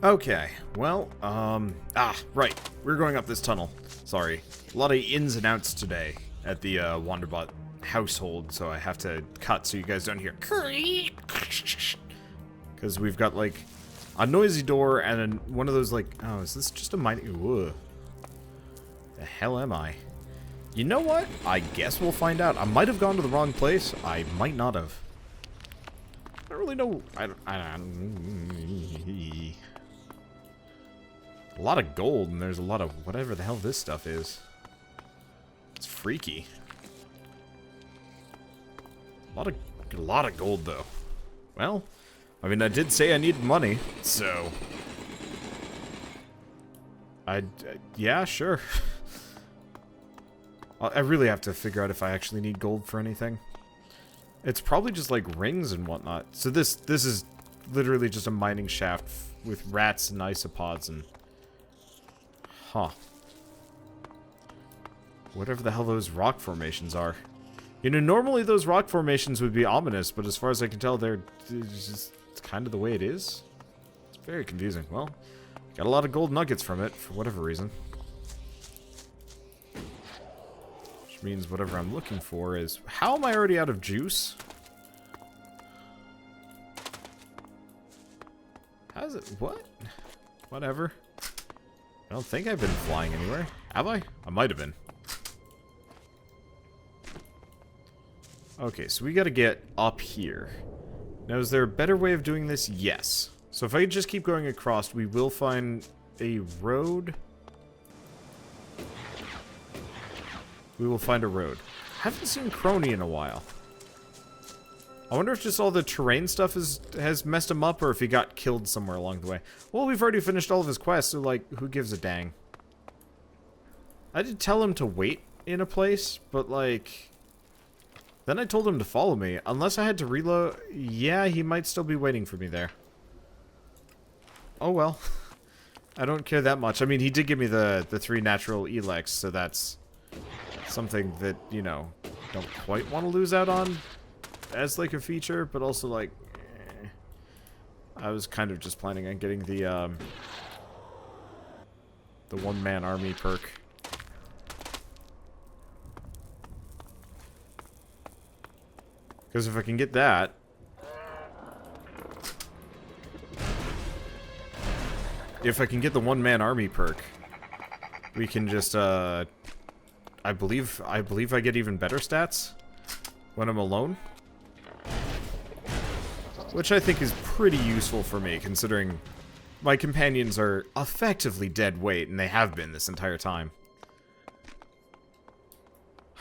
Okay, well, right. We're going up this tunnel. Sorry. A lot of ins and outs today at the Wanderbot household, so I have to cut so you guys don't hear. Because we've got, like, a noisy door and one of those, like, oh, is this just a mining... Whoa. The hell am I? You know what? I guess we'll find out. I might have gone to the wrong place. I might not have. I don't really know. I don't... A lot of gold, and there's a lot of whatever the hell this stuff is. It's freaky. A lot of gold, though. Well, I mean, I did say I needed money, so... yeah, sure. I really have to figure out if I actually need gold for anything. It's probably just, like, rings and whatnot. So this is literally just a mining shaft with rats and isopods and... Huh. Whatever the hell those rock formations are. You know, normally those rock formations would be ominous, but as far as I can tell, they're just kind of the way it is. It's very confusing. Well, got a lot of gold nuggets from it, for whatever reason. Which means whatever I'm looking for is... How am I already out of juice? How's it... What? Whatever. I don't think I've been flying anywhere. Have I? I might have been. Okay, so we gotta get up here. Now, is there a better way of doing this? Yes. So if I just keep going across, we will find a road. We will find a road. Haven't seen Crony in a while. I wonder if just all the terrain stuff has messed him up, or if he got killed somewhere along the way. Well, we've already finished all of his quests, so, like, who gives a dang? I did tell him to wait in a place, but, like... Then I told him to follow me. Unless I had to reload... Yeah, he might still be waiting for me there. Oh, well. I don't care that much. I mean, he did give me the 3 natural Elex, so that's something that, you know, don't quite want to lose out on as, like, a feature, but also, like, I was kind of just planning on getting the one-man army perk. Because if I can get that... If I can get the one-man army perk, we can just, I believe I get even better stats when I'm alone. Which I think is pretty useful for me, considering my companions are effectively dead weight, and they have been this entire time.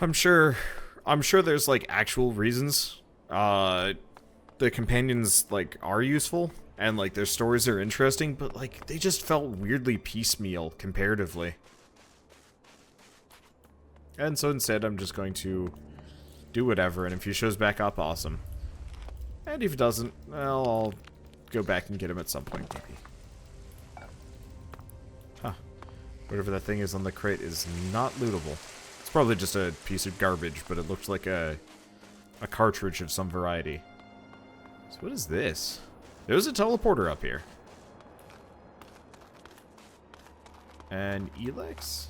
I'm sure there's, like, actual reasons the companions, like, are useful, and, like, their stories are interesting, but, like, they just felt weirdly piecemeal, comparatively. And so instead, I'm just going to do whatever, and if he shows back up, awesome. And if he doesn't, well, I'll go back and get him at some point, maybe. Huh. Whatever that thing is on the crate is not lootable. It's probably just a piece of garbage, but it looked like a cartridge of some variety. So what is this? There's a teleporter up here. And Elex?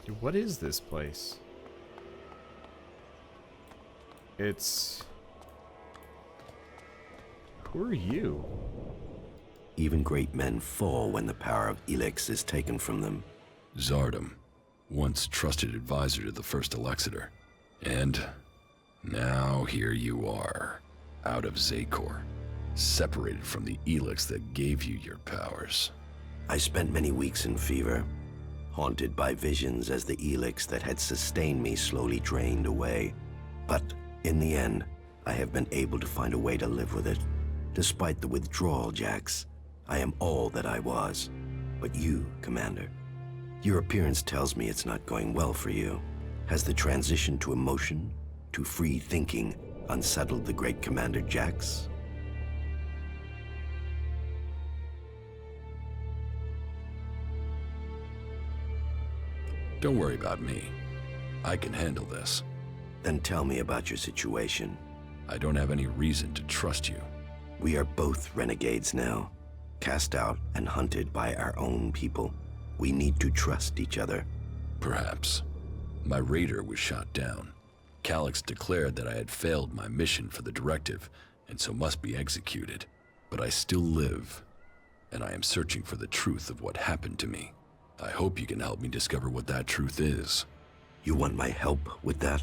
Dude, what is this place? It's... Who are you? Even great men fall when the power of Elex is taken from them. Zardom, once trusted advisor to the first Elexiter. And now here you are, out of Zakor, separated from the Elex that gave you your powers. I spent many weeks in fever, haunted by visions as the Elex that had sustained me slowly drained away. But in the end, I have been able to find a way to live with it. Despite the withdrawal, Jax, I am all that I was. But you, Commander, your appearance tells me it's not going well for you. Has the transition to emotion, to free thinking, unsettled the great Commander Jax? Don't worry about me. I can handle this. Then tell me about your situation. I don't have any reason to trust you. We are both renegades now, cast out and hunted by our own people. We need to trust each other. Perhaps. My raider was shot down. Calix declared that I had failed my mission for the directive, and so must be executed. But I still live, and I am searching for the truth of what happened to me. I hope you can help me discover what that truth is. You want my help with that?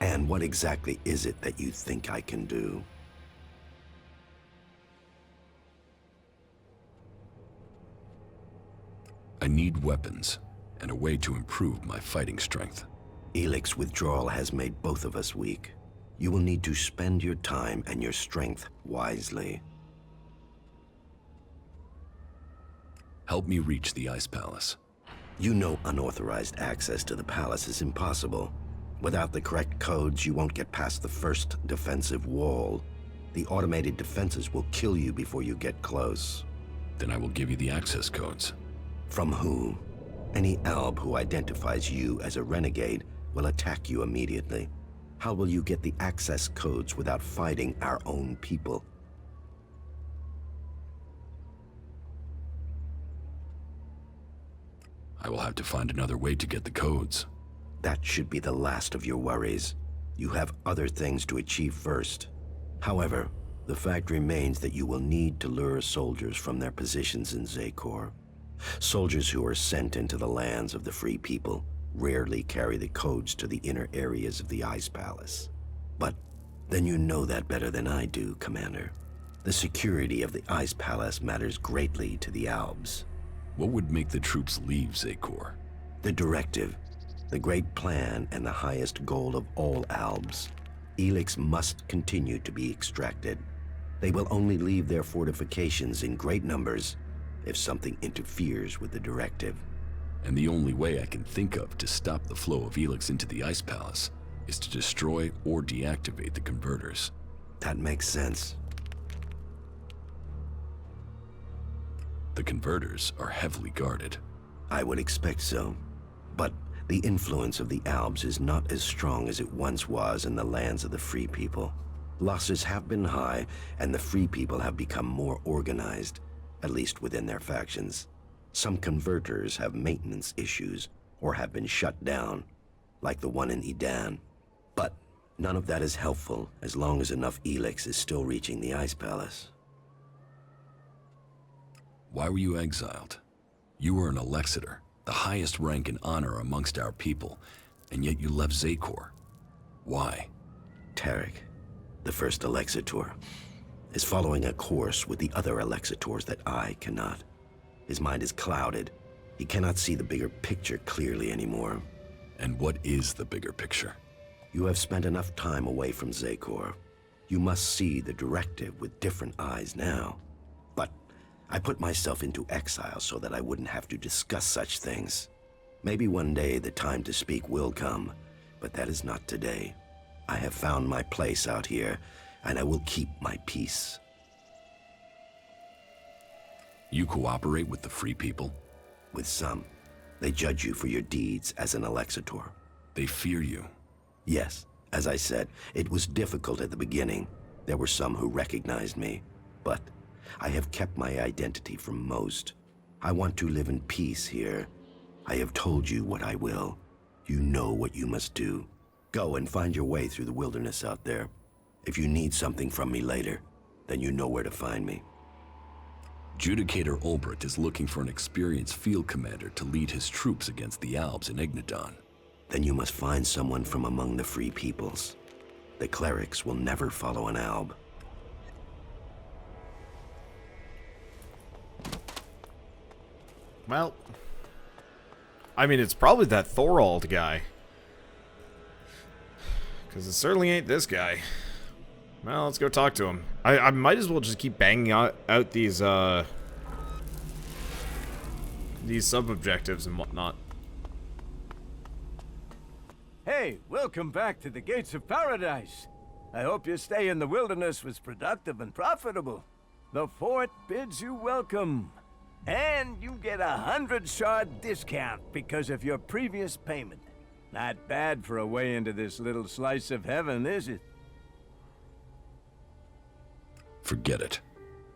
And what exactly is it that you think I can do? I need weapons, and a way to improve my fighting strength. Elex withdrawal has made both of us weak. You will need to spend your time and your strength wisely. Help me reach the Ice Palace. You know unauthorized access to the palace is impossible. Without the correct codes, you won't get past the first defensive wall. The automated defenses will kill you before you get close. Then I will give you the access codes. From who? Any Alb who identifies you as a renegade will attack you immediately. How will you get the access codes without fighting our own people? I will have to find another way to get the codes. That should be the last of your worries. You have other things to achieve first. However, the fact remains that you will need to lure soldiers from their positions in Zakor. Soldiers who are sent into the lands of the free people rarely carry the codes to the inner areas of the Ice Palace. But then you know that better than I do, Commander. The security of the Ice Palace matters greatly to the Albs. What would make the troops leave Zakor? The directive, the great plan, and the highest goal of all Albs. Elex must continue to be extracted. They will only leave their fortifications in great numbers if something interferes with the directive. And the only way I can think of to stop the flow of Elex into the Ice Palace is to destroy or deactivate the converters. That makes sense. The converters are heavily guarded. I would expect so. But the influence of the Albs is not as strong as it once was in the lands of the Free People. Losses have been high, and the Free People have become more organized, at least within their factions. Some converters have maintenance issues, or have been shut down, like the one in Edan. But none of that is helpful as long as enough Elex is still reaching the Ice Palace. Why were you exiled? You were an Alexiter, the highest rank and honor amongst our people, and yet you left Zakor. Why? Tarek, the first Alexitor, is following a course with the other Alexitors that I cannot. His mind is clouded. He cannot see the bigger picture clearly anymore. And what is the bigger picture? You have spent enough time away from Zakor. You must see the directive with different eyes now. But I put myself into exile so that I wouldn't have to discuss such things. Maybe one day the time to speak will come, but that is not today. I have found my place out here, and I will keep my peace. You cooperate with the Free People? With some. They judge you for your deeds as an Alexitor. They fear you? Yes. As I said, it was difficult at the beginning. There were some who recognized me, but I have kept my identity from most. I want to live in peace here. I have told you what I will. You know what you must do. Go and find your way through the wilderness out there. If you need something from me later, then you know where to find me. Judicator Ulbricht is looking for an experienced field commander to lead his troops against the Albs in Ignadon. Then you must find someone from among the free peoples. The clerics will never follow an Alb. Well, I mean, it's probably that Thorald guy. Because it certainly ain't this guy. Well, let's go talk to him. I might as well just keep banging out these sub-objectives and whatnot. Hey, welcome back to the Gates of Paradise. I hope your stay in the wilderness was productive and profitable. The fort bids you welcome. And you get 100 shard discount because of your previous payment. Not bad for a way into this little slice of heaven, is it? Forget it.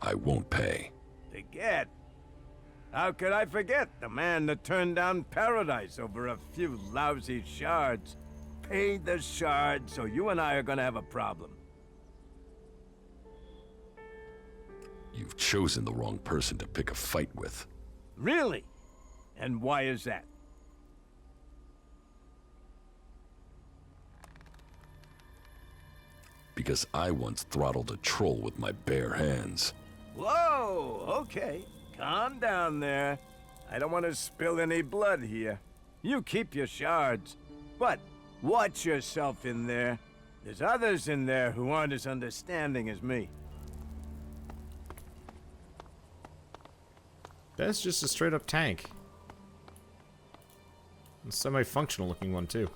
I won't pay. Forget? How could I forget the man that turned down paradise over a few lousy shards? Pay the shards, so you and I are gonna have a problem. You've chosen the wrong person to pick a fight with. Really? And why is that? Because I once throttled a troll with my bare hands. Whoa, okay. Calm down there. I don't want to spill any blood here. You keep your shards. But watch yourself in there. There's others in there who aren't as understanding as me. That's just a straight up tank. A semi-functional looking one too.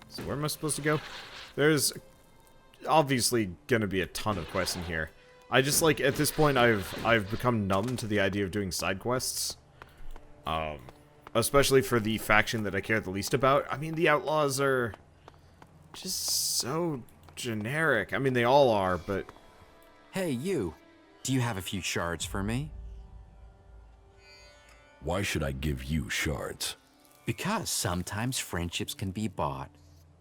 So where am I supposed to go? There's obviously gonna be a ton of quests in here. I just like at this point I've become numb to the idea of doing side quests. Especially for the faction that I care the least about. I mean, the outlaws are just so generic. I mean, they all are, but Hey, you. Do you have a few shards for me? Why should I give you shards? Because sometimes friendships can be bought.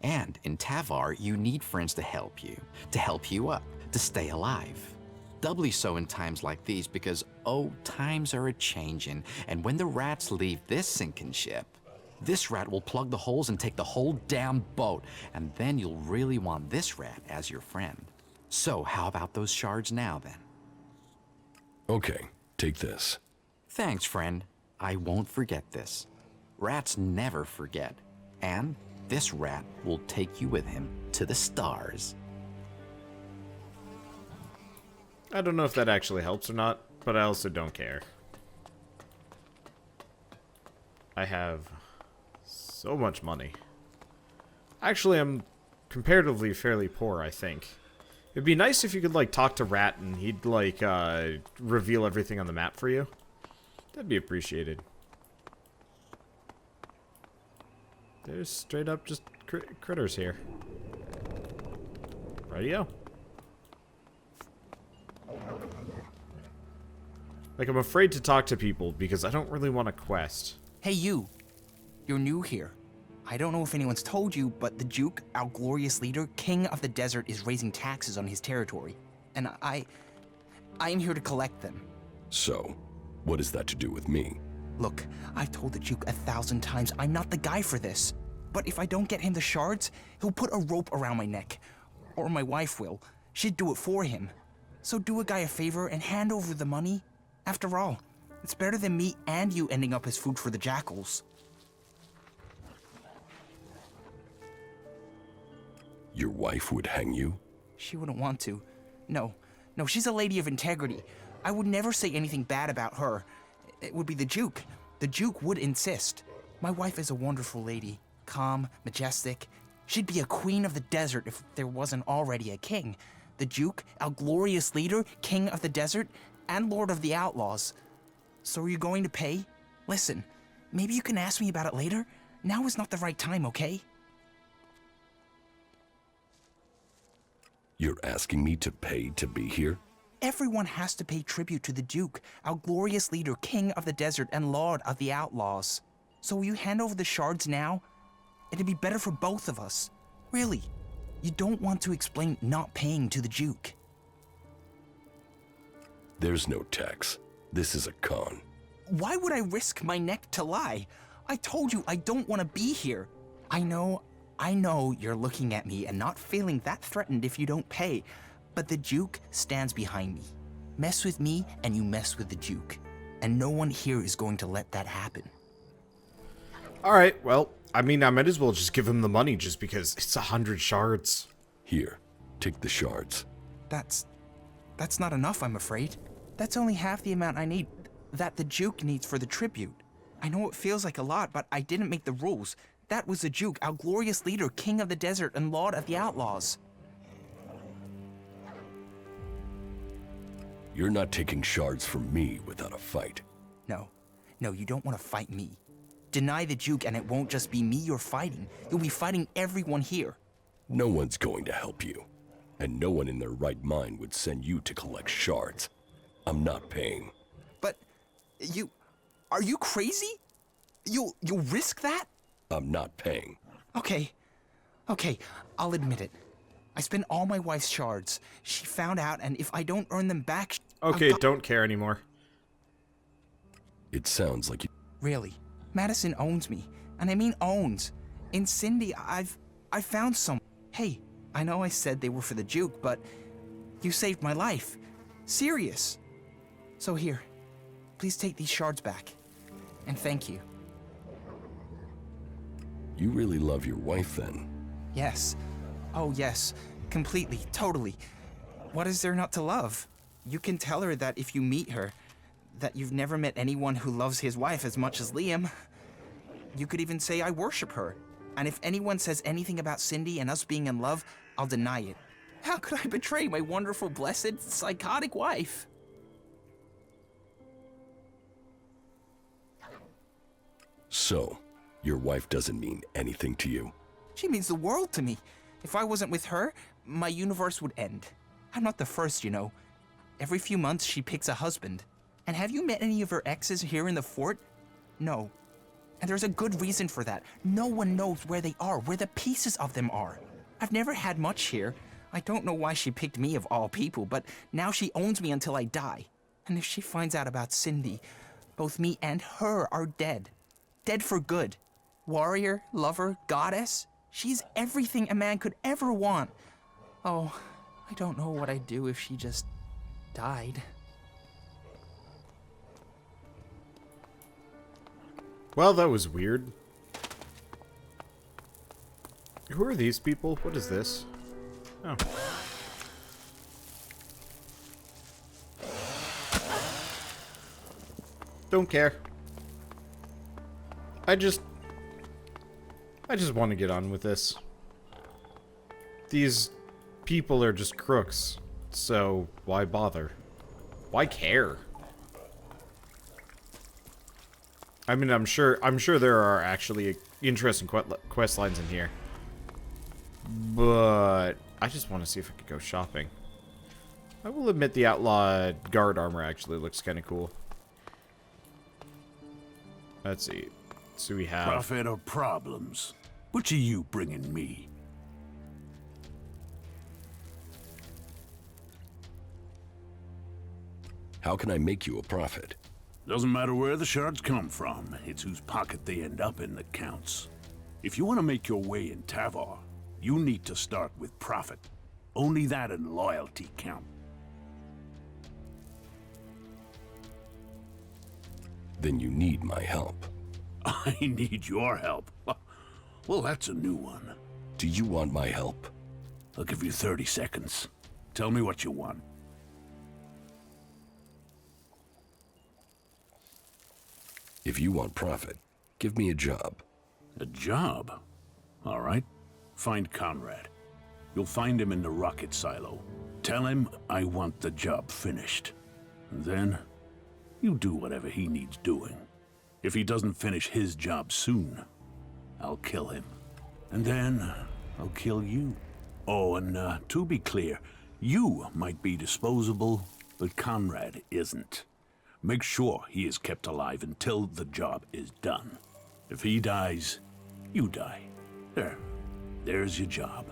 And in Tavar, you need friends to help you up, to stay alive. Doubly so in times like these because, oh, times are a-changin', and when the rats leave this sinking ship, this rat will plug the holes and take the whole damn boat, and then you'll really want this rat as your friend. So how about those shards now, then? Okay, take this. Thanks, friend. I won't forget this. Rats never forget. And this rat will take you with him to the stars. I don't know if that actually helps or not, but I also don't care. I have so much money. Actually, I'm comparatively fairly poor, I think. It'd be nice if you could, like, talk to Rat and he'd, like, reveal everything on the map for you. That'd be appreciated. There's straight up just critters here. Radio. Like, I'm afraid to talk to people because I don't really want a quest. Hey, you. You're new here. I don't know if anyone's told you, but the Duke, our glorious leader, king of the desert, is raising taxes on his territory. And I am here to collect them. So, what is that to do with me? Look, I've told the Duke 1,000 times I'm not the guy for this. But if I don't get him the shards, he'll put a rope around my neck. Or my wife will. She'd do it for him. So do a guy a favor and hand over the money. After all, it's better than me and you ending up as food for the jackals. Your wife would hang you? She wouldn't want to. No, she's a lady of integrity. I would never say anything bad about her. It would be the Duke. The Duke would insist. My wife is a wonderful lady. Calm, majestic. She'd be a queen of the desert if there wasn't already a king. The Duke, our glorious leader, king of the desert, and lord of the outlaws. So are you going to pay? Listen, maybe you can ask me about it later. Now is not the right time, okay? You're asking me to pay to be here? Everyone has to pay tribute to the Duke, our glorious leader, king of the desert, and lord of the outlaws. So will you hand over the shards now? It'd be better for both of us. Really, you don't want to explain not paying to the Duke. There's no tax. This is a con. Why would I risk my neck to lie? I told you I don't want to be here. I know you're looking at me and not feeling that threatened if you don't pay, but the Duke stands behind me. Mess with me and you mess with the Duke. And no one here is going to let that happen. Alright, well, I mean, I might as well just give him the money just because it's 100 shards. Here, take the shards. That's not enough, I'm afraid. That's only half the amount I need, that the Duke needs for the tribute. I know it feels like a lot, but I didn't make the rules. That was the Duke, our glorious leader, king of the desert, and lord of the outlaws. You're not taking shards from me without a fight. No, you don't want to fight me. Deny the Duke and it won't just be me you're fighting. You'll be fighting everyone here. No one's going to help you. And no one in their right mind would send you to collect shards. I'm not paying. But are you crazy? You'll risk that? I'm not paying. Okay, I'll admit it. I spent all my wife's shards. She found out, and if I don't earn them back... Okay, don't care anymore. It sounds like you... Really, Madison owns me, and I mean owns. In Cindy, I've found some... Hey, I know I said they were for the Duke, but you saved my life. Serious. So here, please take these shards back, and thank you. You really love your wife, then? Yes. Oh, yes. Completely. Totally. What is there not to love? You can tell her that if you meet her, that you've never met anyone who loves his wife as much as Liam. You could even say I worship her. And if anyone says anything about Cindy and us being in love, I'll deny it. How could I betray my wonderful, blessed, psychotic wife? So, your wife doesn't mean anything to you? She means the world to me. If I wasn't with her, my universe would end. I'm not the first, you know. Every few months, she picks a husband. And have you met any of her exes here in the fort? No. And there's a good reason for that. No one knows where they are, where the pieces of them are. I've never had much here. I don't know why she picked me of all people, but now she owns me until I die. And if she finds out about Cindy, both me and her are dead. Dead for good. Warrior, lover, goddess. She's everything a man could ever want. Oh, I don't know what I'd do if she just died. Well, that was weird. Who are these people? What is this? Oh. Don't care. I just want to get on with this. These people are just crooks, so why bother? Why care? I mean, I'm sure there are actually interesting quest lines in here, but I just want to see if I could go shopping. I will admit the outlaw guard armor actually looks kind of cool. Let's see. So we have... Profit or problems? Which are you bringing me? How can I make you a profit? Doesn't matter where the shards come from. It's whose pocket they end up in that counts. If you want to make your way in Tavar, you need to start with profit. Only that and loyalty count. Then you need my help. I need your help. Well, that's a new one. Do you want my help? I'll give you 30 seconds. Tell me what you want. If you want profit, give me a job. A job? All right. Find Conrad. You'll find him in the rocket silo. Tell him I want the job finished. And then, you do whatever he needs doing. If he doesn't finish his job soon, I'll kill him. And then, I'll kill you. Oh, and to be clear, you might be disposable, but Conrad isn't. Make sure he is kept alive until the job is done. If he dies, you die. There's your job.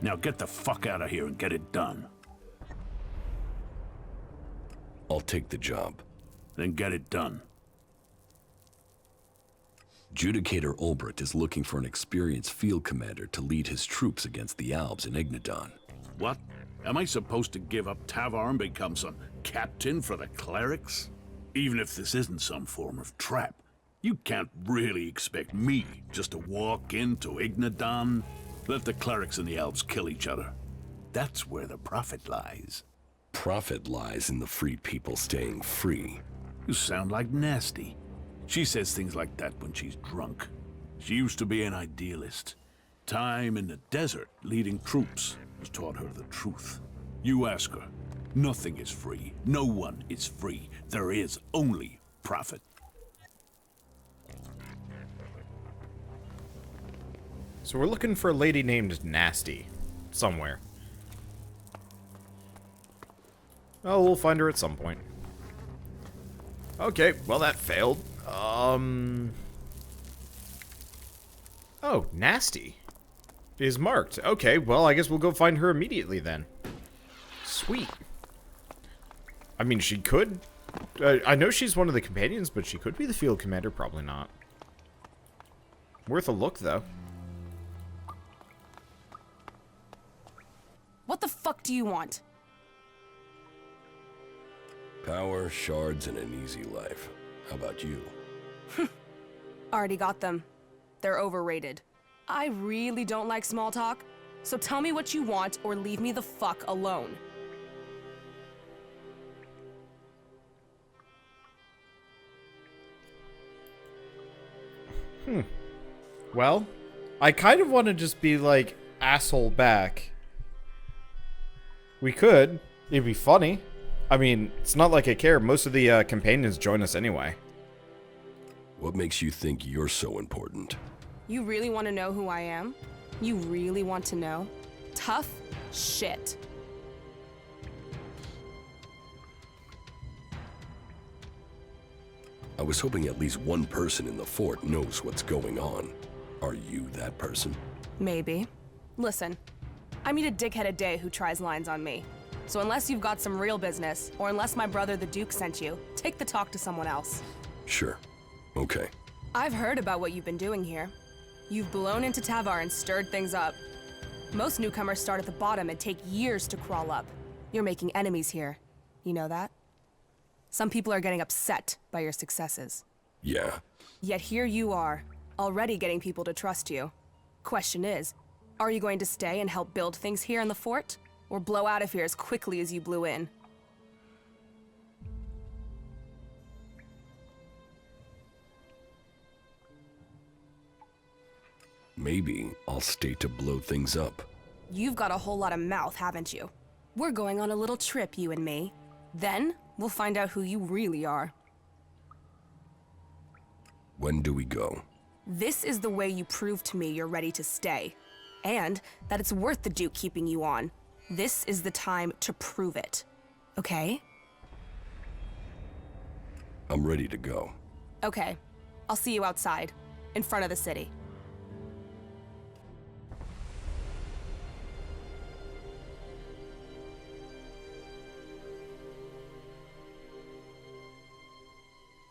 Now get the fuck out of here and get it done. I'll take the job. Then get it done. Judicator Ulbricht is looking for an experienced field commander to lead his troops against the Albs in Ignadon. What? Am I supposed to give up Tavar and become some captain for the clerics? Even if this isn't some form of trap, you can't really expect me just to walk into Ignadon. Let the clerics and the elves kill each other. That's where the profit lies. Profit lies in the free people staying free. You sound like Nasty. She says things like that when she's drunk. She used to be an idealist. Time in the desert leading troops has taught her the truth. You ask her. Nothing is free. No one is free. There is only profit. So we're looking for a lady named Nasty. Somewhere. Oh, we'll find her at some point. Okay, well that failed. Oh, Nasty is marked. Okay, well I guess we'll go find her immediately then. Sweet. I mean, she could... I know she's one of the companions, but she could be the field commander. Probably not. Worth a look, though. What the fuck do you want? Power, shards, and an easy life. How about you? Already got them. They're overrated. I really don't like small talk, so tell me what you want or leave me the fuck alone. Well, I kind of want to just be like, asshole back. We could. It'd be funny. I mean, it's not like I care. Most of the companions join us anyway. What makes you think you're so important? You really want to know who I am? You really want to know? Tough shit. I was hoping at least one person in the fort knows what's going on. Are you that person? Maybe. Listen, I meet a dickhead a day who tries lines on me. So unless you've got some real business, or unless my brother the Duke sent you, take the talk to someone else. Sure. Okay. I've heard about what you've been doing here. You've blown into Tavar and stirred things up. Most newcomers start at the bottom and take years to crawl up. You're making enemies here. You know that? Some people are getting upset by your successes. Yeah. Yet here you are, already getting people to trust you. Question is, are you going to stay and help build things here in the fort? Or blow out of here as quickly as you blew in? Maybe I'll stay to blow things up. You've got a whole lot of mouth, haven't you? We're going on a little trip, you and me. Then, we'll find out who you really are. When do we go? This is the way you prove to me you're ready to stay. And that it's worth the Duke keeping you on. This is the time to prove it. Okay? I'm ready to go. Okay. I'll see you outside, in front of the city.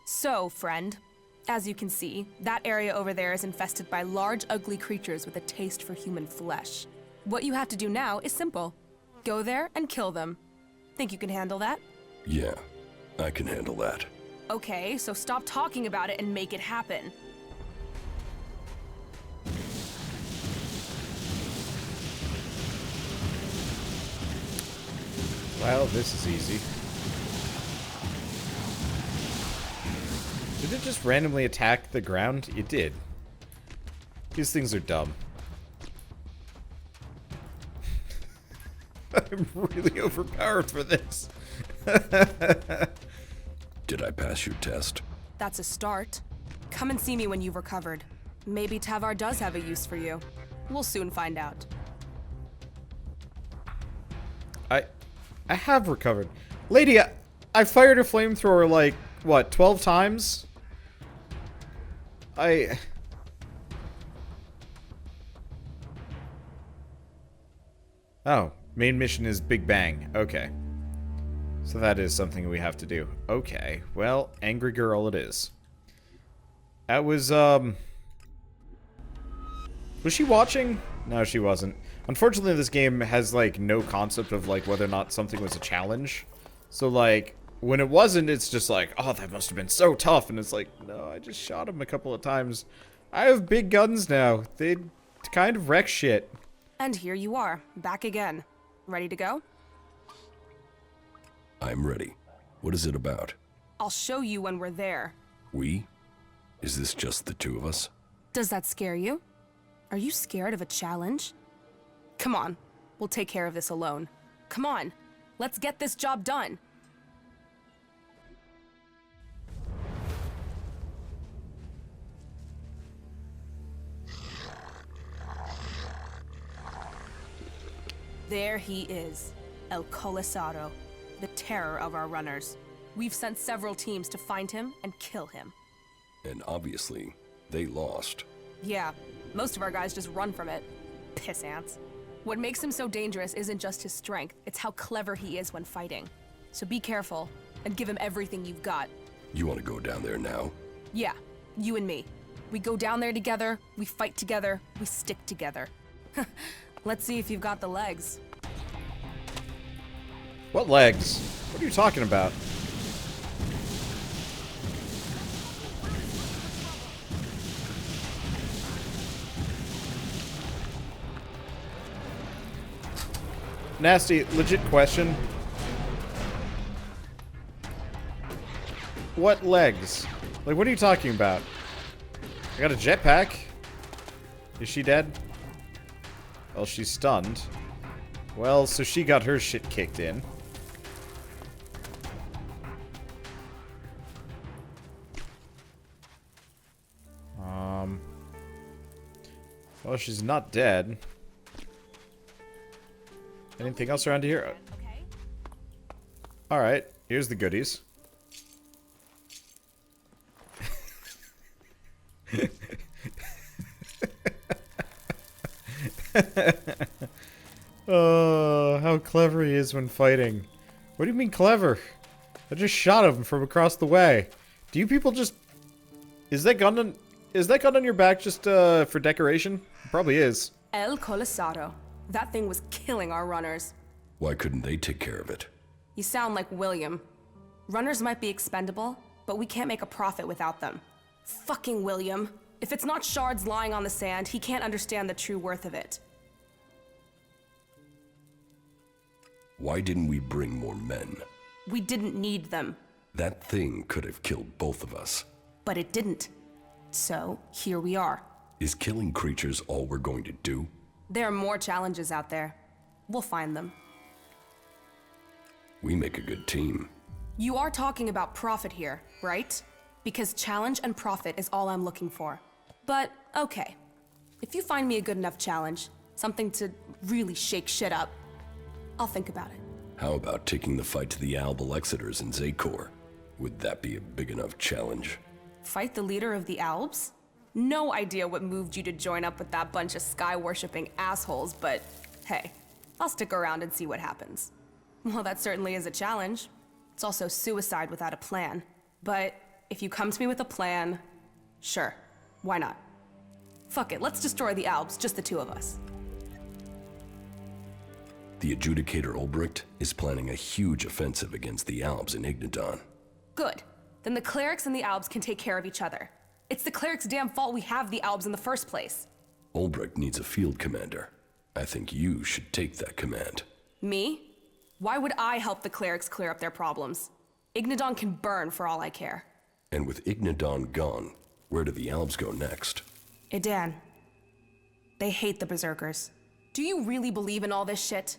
So, friend, as you can see, that area over there is infested by large, ugly creatures with a taste for human flesh. What you have to do now is simple. Go there and kill them. Think you can handle that? Yeah, I can handle that. Okay, so stop talking about it and make it happen. Well, this is easy. Did it just randomly attack the ground? It did. These things are dumb. I'm really overpowered for this. Did I pass your test? That's a start. Come and see me when you've recovered. Maybe Tavar does have a use for you. We'll soon find out. I have recovered. Lady, I fired a flamethrower like, what, 12 times? Oh, main mission is Big Bang. Okay. So that is something we have to do. Okay, well, angry girl it is. That was she watching? No, she wasn't. Unfortunately, this game has, like, no concept of, like, whether or not something was a challenge. So, like, when it wasn't, it's just like, oh, that must have been so tough. And it's like, no, I just shot him a couple of times. I have big guns now. They kind of wreck shit. And here you are, back again. Ready to go? I'm ready. What is it about? I'll show you when we're there. We? Is this just the two of us? Does that scare you? Are you scared of a challenge? Come on, we'll take care of this alone. Come on, let's get this job done. There he is, El Colisado, the terror of our runners. We've sent several teams to find him and kill him. And obviously, they lost. Yeah, most of our guys just run from it. Piss ants. What makes him so dangerous isn't just his strength, it's how clever he is when fighting. So be careful, and give him everything you've got. You want to go down there now? Yeah, you and me. We go down there together, we fight together, we stick together. Let's see if you've got the legs. What legs? What are you talking about? Nasty, legit question. What legs? Like, what are you talking about? I got a jetpack. Is she dead? Well, she's stunned. Well, so she got her shit kicked in. Well, she's not dead. Anything else around here? Okay. Alright, here's the goodies. Oh, how clever he is when fighting. What do you mean clever? I just shot him from across the way. Do you people just... Is that gun on your back just for decoration? It probably is. El Colisado. That thing was killing our runners. Why couldn't they take care of it? You sound like William. Runners might be expendable, but we can't make a profit without them. Fucking William. If it's not shards lying on the sand, he can't understand the true worth of it. Why didn't we bring more men? We didn't need them, That thing could have killed both of us. but it didn't. So, here we are. Is killing creatures all we're going to do? There are more challenges out there. We'll find them. We make a good team. You are talking about profit here, right? Because challenge and profit is all I'm looking for. But, okay. If you find me a good enough challenge, something to really shake shit up, I'll think about it. How about taking the fight to the Albalexiters in Zakor? Would that be a big enough challenge? Fight the leader of the Albs? No idea what moved you to join up with that bunch of sky-worshipping assholes, but hey, I'll stick around and see what happens. Well, that certainly is a challenge. It's also suicide without a plan. But if you come to me with a plan, sure, why not? Fuck it, let's destroy the Albs, just the two of us. The Adjudicator Ulbricht is planning a huge offensive against the Albs in Ignadon. Good. Then the clerics and the Albs can take care of each other. It's the clerics' damn fault we have the Albs in the first place. Ulbricht needs a field commander. I think you should take that command. Me? Why would I help the clerics clear up their problems? Ignadon can burn for all I care. And with Ignadon gone, where do the Albs go next? Idan. They hate the Berserkers. Do you really believe in all this shit?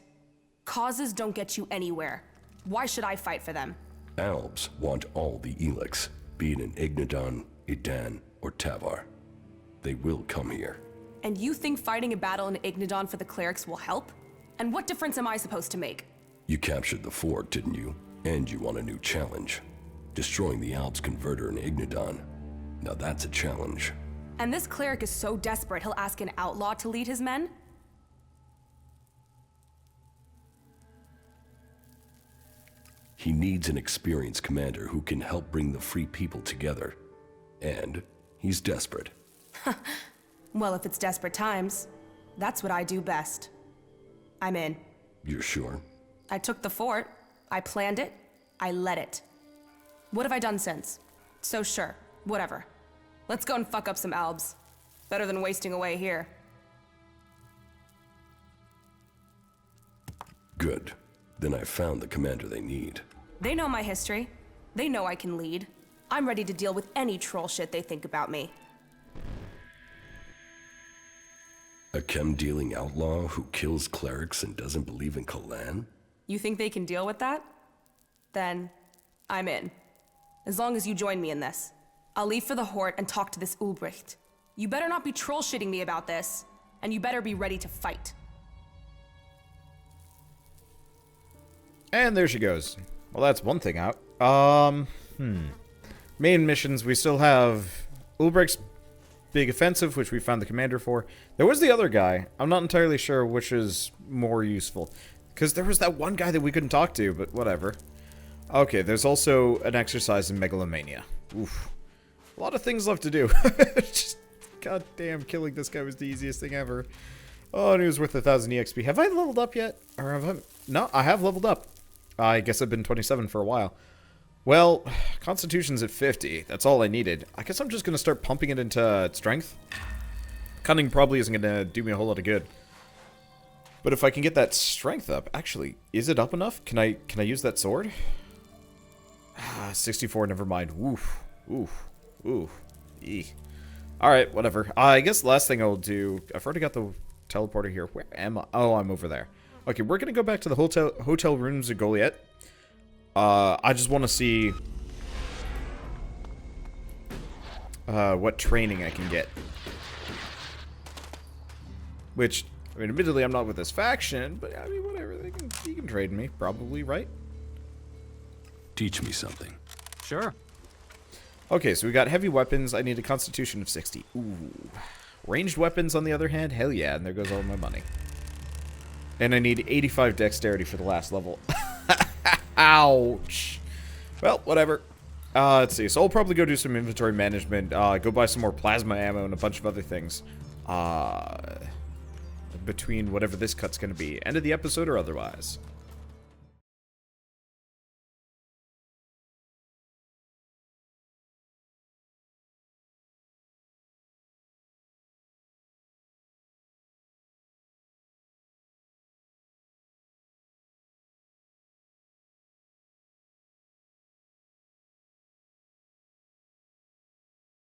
Causes don't get you anywhere. Why should I fight for them? Albs want all the Elex, be it in Ignadon, Idan, or Tavar. They will come here. And you think fighting a battle in Ignadon for the clerics will help? And what difference am I supposed to make? You captured the fort, didn't you? And you want a new challenge. Destroying the Albs converter in Ignadon. Now that's a challenge. And this cleric is so desperate he'll ask an outlaw to lead his men? He needs an experienced commander who can help bring the free people together. And he's desperate. Well, if it's desperate times, that's what I do best. I'm in. You're sure? I took the fort, I planned it, I led it. What have I done since? So sure, whatever. Let's go and fuck up some Albs. Better than wasting away here. Good. Then I found the commander they need. They know my history. They know I can lead. I'm ready to deal with any troll shit they think about me. A chem-dealing outlaw who kills clerics and doesn't believe in Kalan? You think they can deal with that? Then, I'm in. As long as you join me in this. I'll leave for the Hort and talk to this Ulbricht. You better not be troll-shitting me about this, and you better be ready to fight. And there she goes. Well, that's one thing out. Main missions, we still have Ulbricht's big offensive, which we found the commander for. There was the other guy. I'm not entirely sure which is more useful. Because there was that one guy that we couldn't talk to, but whatever. Okay, there's also an exercise in megalomania. Oof. A lot of things left to do. Just goddamn, killing this guy was the easiest thing ever. Oh, and he was worth 1,000 EXP. Have I leveled up yet? Or have I... No, I have leveled up. I guess I've been 27 for a while. Well, Constitution's at 50. That's all I needed. I guess I'm just going to start pumping it into strength. Cunning probably isn't going to do me a whole lot of good. But if I can get that strength up... Actually, is it up enough? Can I use that sword? 64, never mind. Oof. Oof. Oof. Eek. Alright, whatever. I guess the last thing I'll do... I've already got the teleporter here. Where am I? Oh, I'm over there. Okay, we're going to go back to the hotel rooms of Goliath. I just want to see... what training I can get. Which, I mean, admittedly, I'm not with this faction, but, I mean, whatever. You can trade me, probably, right? Teach me something. Sure. Okay, so we got heavy weapons. I need a constitution of 60. Ooh. Ranged weapons, on the other hand, hell yeah, and there goes all my money. And I need 85 dexterity for the last level. Ouch. Well, whatever. Let's see. So I'll probably go do some inventory management, go buy some more plasma ammo and a bunch of other things. Between whatever this cut's gonna be. End of the episode or otherwise.